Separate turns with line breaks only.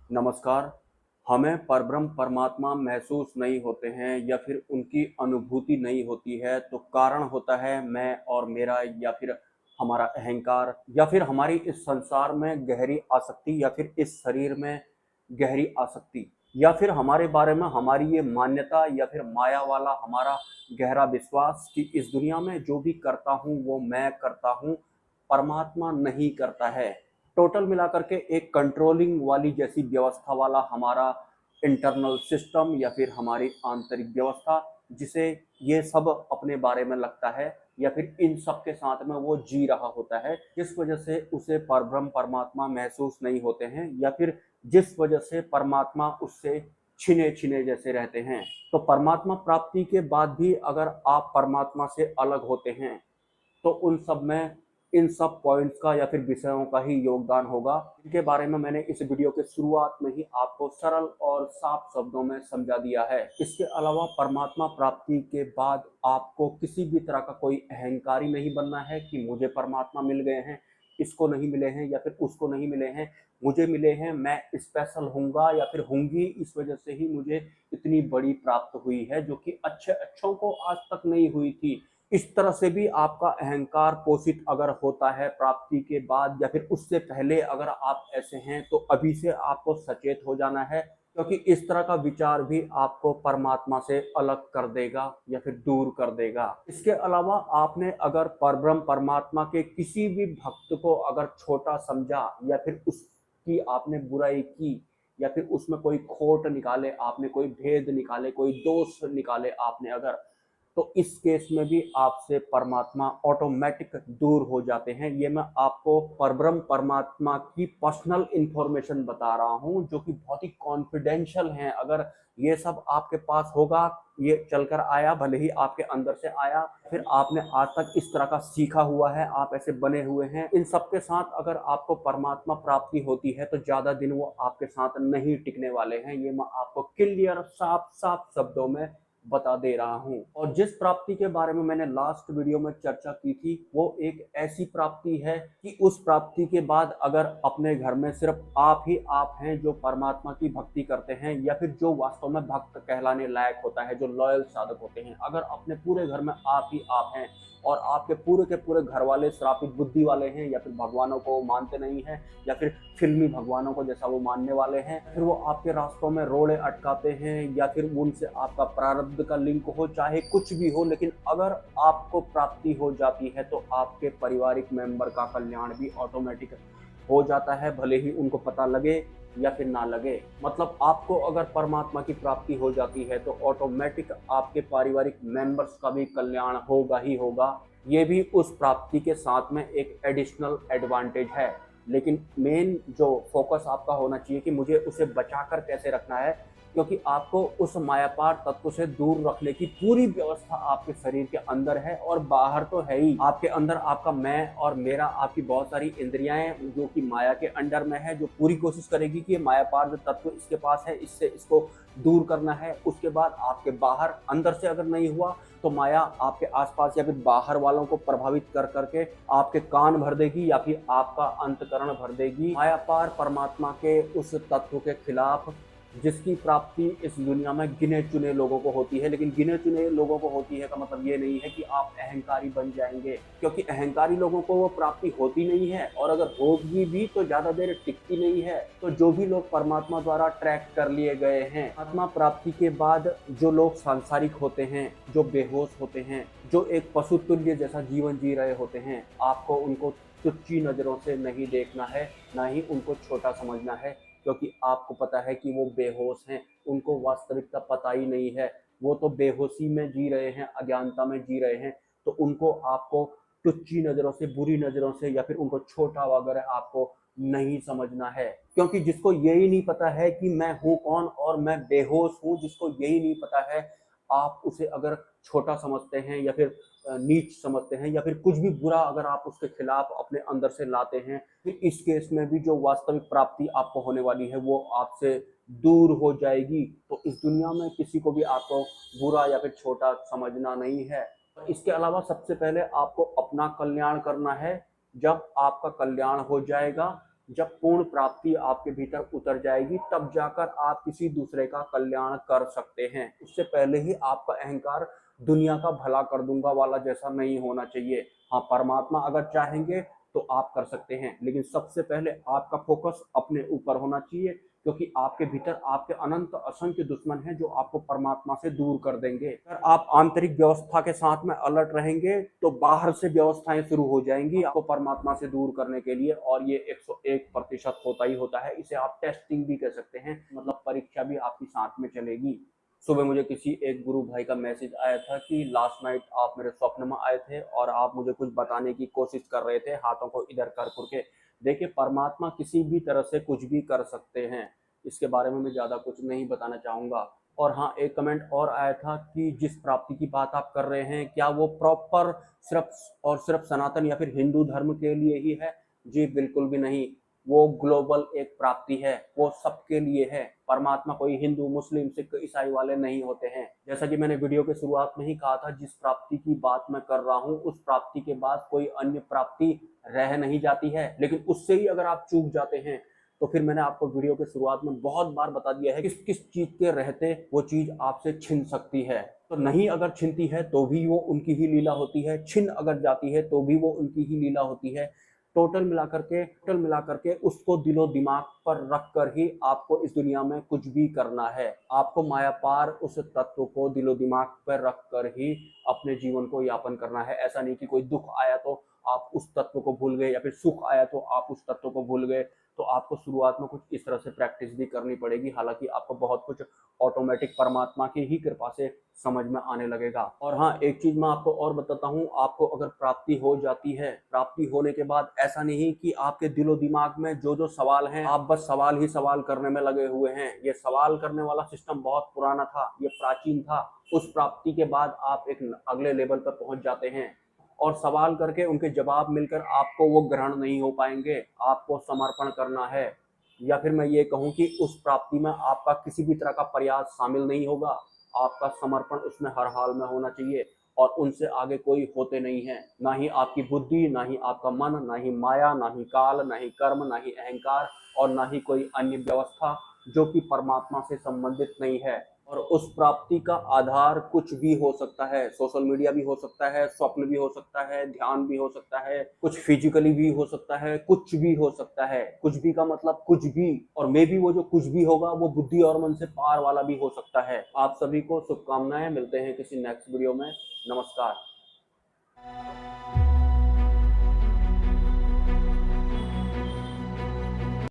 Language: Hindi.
नमस्कार। हमें परब्रह्म परमात्मा महसूस नहीं होते हैं या फिर उनकी अनुभूति नहीं होती है, तो कारण होता है मैं और मेरा, या फिर हमारा अहंकार, या फिर हमारी इस संसार में गहरी आसक्ति, या फिर इस शरीर में गहरी आसक्ति, या फिर हमारे बारे में हमारी ये मान्यता, या फिर माया वाला हमारा गहरा विश्वास कि इस दुनिया में जो भी करता हूँ वो मैं करता हूँ, परमात्मा नहीं करता है। टोटल मिलाकर के एक कंट्रोलिंग वाली जैसी व्यवस्था वाला हमारा इंटरनल सिस्टम, या फिर हमारी आंतरिक व्यवस्था, जिसे ये सब अपने बारे में लगता है, या फिर इन सब के साथ में वो जी रहा होता है, जिस वजह से उसे परब्रह्म परमात्मा महसूस नहीं होते हैं, या फिर जिस वजह से परमात्मा उससे छिने छिने जैसे रहते हैं। तो परमात्मा प्राप्ति के बाद भी अगर आप परमात्मा से अलग होते हैं, तो उन सब में इन सब पॉइंट्स का या फिर विषयों का ही योगदान होगा, जिनके बारे में मैंने इस वीडियो के शुरुआत में ही आपको सरल और साफ शब्दों में समझा दिया है। इसके अलावा परमात्मा प्राप्ति के बाद आपको किसी भी तरह का कोई अहंकारी नहीं बनना है कि मुझे परमात्मा मिल गए हैं, इसको नहीं मिले हैं, या फिर उसको नहीं मिले हैं, मुझे मिले हैं, मैं स्पेशल हूँगा या फिर होंगी, इस वजह से ही मुझे इतनी बड़ी प्राप्त हुई है जो कि अच्छे अच्छों को आज तक नहीं हुई थी। इस तरह से भी आपका अहंकार पोषित अगर होता है प्राप्ति के बाद, या फिर उससे पहले अगर आप ऐसे हैं, तो अभी से आपको सचेत हो जाना है, क्योंकि इस तरह का विचार भी आपको परमात्मा से अलग कर देगा या फिर दूर कर देगा। इसके अलावा आपने अगर परब्रह्म परमात्मा के किसी भी भक्त को अगर छोटा समझा, या फिर उसकी आपने बुराई की, या फिर उसमें कोई खोट निकाले आपने, कोई भेद निकाले, कोई दोष निकाले आपने अगर, तो इस केस में भी आपसे परमात्मा ऑटोमेटिक दूर हो जाते हैं। ये मैं आपको परब्रह्म परमात्मा की पर्सनल इंफॉर्मेशन बता रहा हूँ, जो कि बहुत ही कॉन्फिडेंशियल है। अगर ये सब आपके पास होगा, ये चलकर आया, भले ही आपके अंदर से आया, फिर आपने आज तक इस तरह का सीखा हुआ है, आप ऐसे बने हुए हैं, इन सब के साथ अगर आपको परमात्मा प्राप्ति होती है तो ज्यादा दिन वो आपके साथ नहीं टिकने वाले हैं। ये मैं आपको क्लियर साफ साफ शब्दों में बता दे रहा हूँ। और जिस प्राप्ति के बारे में मैंने लास्ट वीडियो में चर्चा की थी, वो एक ऐसी प्राप्ति है कि उस प्राप्ति के बाद अगर अपने घर में सिर्फ आप ही आप हैं जो परमात्मा की भक्ति करते हैं, या फिर जो वास्तव में भक्त कहलाने लायक होता है, जो लॉयल साधक होते हैं, अगर अपने पूरे घर में आप ही आप हैं, और आपके पूरे के पूरे घर वाले श्रापित बुद्धि वाले हैं, या फिर भगवानों को मानते नहीं हैं, या फिर फिल्मी भगवानों को जैसा वो मानने वाले हैं, फिर वो आपके रास्तों में रोड़े अटकाते हैं, या फिर उनसे आपका प्रारब्ध का लिंक हो, चाहे कुछ भी हो, लेकिन अगर आपको प्राप्ति हो जाती है तो आपके पारिवारिक मेंबर का कल्याण भी ऑटोमेटिक हो जाता है, भले ही उनको पता लगे या फिर ना लगे। मतलब आपको अगर परमात्मा की प्राप्ति हो जाती है तो ऑटोमेटिक आपके पारिवारिक मेंबर्स का भी कल्याण होगा ही होगा। ये भी उस प्राप्ति के साथ में एक एडिशनल एडवांटेज है। लेकिन मेन जो फोकस आपका होना चाहिए कि मुझे उसे बचाकर कैसे रखना है, क्योंकि आपको उस मायापार तत्व से दूर रखने की पूरी व्यवस्था आपके शरीर के अंदर है, और बाहर तो है ही। आपके अंदर आपका मैं और मेरा, आपकी बहुत सारी इंद्रियां जो कि माया के अंडर में है, जो पूरी कोशिश करेगी कि मायापार जो तत्व इसके पास है, इससे इसको दूर करना है। उसके बाद आपके बाहर अंदर से अगर नहीं हुआ तो माया आपके आसपास या फिर बाहर वालों को प्रभावित कर करके आपके कान भर देगी, या फिर आपका अंतकरण भर देगी माया पार परमात्मा के उस तत्व के खिलाफ, जिसकी प्राप्ति इस दुनिया में गिने चुने लोगों को होती है। लेकिन गिने चुने लोगों को होती है का मतलब ये नहीं है कि आप अहंकारी बन जाएंगे, क्योंकि अहंकारी लोगों को वो प्राप्ति होती नहीं है, और अगर होगी भी तो ज्यादा देर टिकती नहीं है। तो जो भी लोग परमात्मा द्वारा ट्रैक कर लिए गए हैं, आत्मा प्राप्ति के बाद जो लोग सांसारिक होते हैं, जो बेहोश होते हैं, जो एक पशु तुल्य जैसा जीवन जी रहे होते हैं, आपको उनको तुच्छी नजरों से नहीं देखना है, ना ही उनको छोटा समझना है, क्योंकि आपको पता है कि वो बेहोश हैं, उनको वास्तविकता पता ही नहीं है, वो तो बेहोशी में जी रहे हैं, अज्ञानता में जी रहे हैं। तो उनको आपको टुच्ची नजरों से, बुरी नजरों से, या फिर उनको छोटा वगैरह आपको नहीं समझना है। क्योंकि जिसको यही नहीं पता है कि मैं हूँ कौन और मैं बेहोश हूँ, जिसको यही नहीं पता है, आप उसे अगर छोटा समझते हैं, या फिर नीच समझते हैं, या फिर कुछ भी बुरा अगर आप उसके खिलाफ अपने अंदर से लाते हैं, फिर इस केस में भी जो वास्तविक प्राप्ति आपको होने वाली है वो आपसे दूर हो जाएगी। तो इस दुनिया में किसी को भी आपको बुरा या फिर छोटा समझना नहीं है। इसके अलावा सबसे पहले आपको अपना कल्याण करना है। जब आपका कल्याण हो जाएगा जब पूर्ण प्राप्ति आपके भीतर उतर जाएगी तब जाकर आप किसी दूसरे का कल्याण कर सकते हैं। उससे पहले ही आपका अहंकार दुनिया का भला कर दूंगा वाला जैसा नहीं होना चाहिए। हाँ, परमात्मा अगर चाहेंगे तो आप कर सकते हैं, लेकिन सबसे पहले आपका फोकस अपने ऊपर होना चाहिए, क्योंकि आपके भीतर आपके अनंत असंख्य दुश्मन हैं जो आपको परमात्मा से दूर कर देंगे। अगर आप आंतरिक व्यवस्था के साथ में अलर्ट रहेंगे तो बाहर से व्यवस्थाएं शुरू हो जाएंगी आपको परमात्मा से दूर करने के लिए, और ये 101% होता ही होता है। इसे आप टेस्टिंग भी कह सकते हैं, मतलब परीक्षा भी आपकी साथ में चलेगी। सुबह मुझे किसी एक गुरु भाई का मैसेज आया था कि लास्ट नाइट आप मेरे स्वप्न में आए थे और आप मुझे कुछ बताने की कोशिश कर रहे थे, हाथों को इधर कर करके। देखिए, परमात्मा किसी भी तरह से कुछ भी कर सकते हैं, इसके बारे में मैं ज़्यादा कुछ नहीं बताना चाहूँगा। और हाँ, एक कमेंट और आया था कि जिस प्राप्ति की बात आप कर रहे हैं, क्या वो प्रॉपर सिर्फ और सिर्फ सनातन या फिर हिंदू धर्म के लिए ही है? जी बिल्कुल भी नहीं। वो ग्लोबल एक प्राप्ति है, वो सबके लिए है। परमात्मा कोई हिंदू, मुस्लिम, सिख, ईसाई वाले नहीं होते हैं। जैसा कि मैंने वीडियो के शुरुआत में ही कहा था, जिस प्राप्ति की बात मैं कर रहा हूँ उस प्राप्ति के बाद कोई अन्य प्राप्ति रह नहीं जाती है, लेकिन उससे ही अगर आप चूक जाते हैं तो फिर मैंने आपको वीडियो के शुरुआत में बहुत बार बता दिया है किस किस चीज के रहते वो चीज आपसे छिन सकती है। तो नहीं अगर छिनती है तो भी वो उनकी ही लीला होती है, छिन अगर जाती है तो भी वो उनकी ही लीला होती है। टोटल मिलाकर के उसको दिलो दिमाग पर रख कर ही आपको इस दुनिया में कुछ भी करना है। आपको माया पार उस तत्व को दिलो दिमाग पर रख कर ही अपने जीवन को यापन करना है। ऐसा नहीं कि कोई दुख आया तो आप उस तत्व को भूल गए या फिर सुख आया तो आप उस तत्व को भूल गए। तो आपको शुरुआत में कुछ इस तरह से प्रैक्टिस भी करनी पड़ेगी, हालांकि आपको बहुत कुछ ऑटोमेटिक परमात्मा की ही कृपा से समझ में आने लगेगा। और हाँ, एक चीज मैं आपको और बताता हूँ, आपको अगर प्राप्ति हो जाती है, प्राप्ति होने के बाद ऐसा नहीं कि आपके दिलो दिमाग में जो जो सवाल हैं आप बस सवाल ही सवाल करने में लगे हुए हैं। ये सवाल करने वाला सिस्टम बहुत पुराना था, ये प्राचीन था। उस प्राप्ति के बाद आप एक अगले लेवल पर पहुंच जाते हैं और सवाल करके उनके जवाब मिलकर आपको वो ग्रहण नहीं हो पाएंगे। आपको समर्पण करना है, या फिर मैं ये कहूँ कि उस प्राप्ति में आपका किसी भी तरह का प्रयास शामिल नहीं होगा। आपका समर्पण उसमें हर हाल में होना चाहिए, और उनसे आगे कोई होते नहीं है। ना ही आपकी बुद्धि, ना ही आपका मन, ना ही माया, ना ही काल, ना ही कर्म, ना ही अहंकार, और ना ही कोई अन्य व्यवस्था जो कि परमात्मा से संबंधित नहीं है। और उस प्राप्ति का आधार कुछ भी हो सकता है, सोशल मीडिया भी हो सकता है, स्वप्न भी हो सकता है, ध्यान भी हो सकता है, कुछ फिजिकली भी हो सकता है, कुछ भी हो सकता है। कुछ भी का मतलब कुछ भी, और मे भी वो जो कुछ भी होगा वो बुद्धि और मन से पार वाला भी हो सकता है। आप सभी को शुभकामनाएं, मिलते हैं किसी नेक्स्ट वीडियो में। नमस्कार।